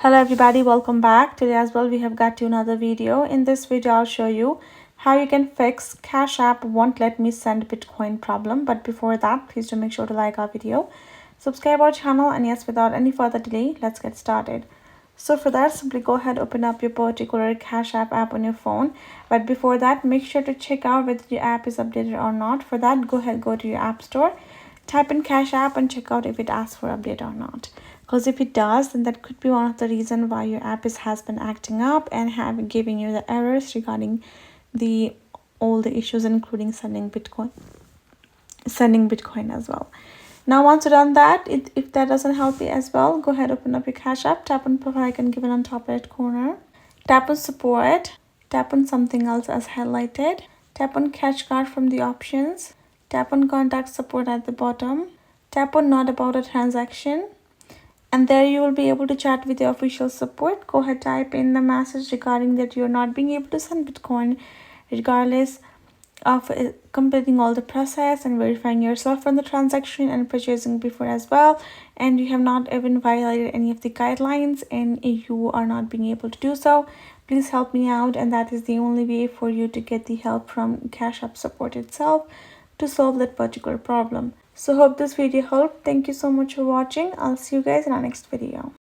Hello everybody, welcome back. Today as well we have got to another video. In this video I'll show you how you can fix Cash App won't let me send Bitcoin problem. But before that, please do make sure to like our video, subscribe our channel, and yes, without any further delay, let's get started. So for that, simply go ahead, open up your particular Cash App app on your phone. But before that, make sure to check out whether your app is updated or not. For that, go ahead, go to your app store, type in Cash App and check out if it asks for update or not. Because if it does, then that could be one of the reasons why your app has been acting up and giving you the errors regarding all the issues, including sending Bitcoin as well. Now once you've done that, if that doesn't help you as well, go ahead, open up your Cash App, tap on profile icon given on top right corner, tap on support, tap on something else as highlighted, tap on Cash Card from the options, tap on contact support at the bottom, tap on not about a transaction, and there you will be able to chat with the official support. Go ahead, type in the message regarding that you're not being able to send Bitcoin regardless of completing all the process and verifying yourself from the transaction and purchasing before as well, and you have not even violated any of the guidelines and you are not being able to do so. Please help me out, and that is the only way for you to get the help from Cash App support itself to solve that particular problem. So hope this video helped. Thank you so much for watching. I'll see you guys in our next video.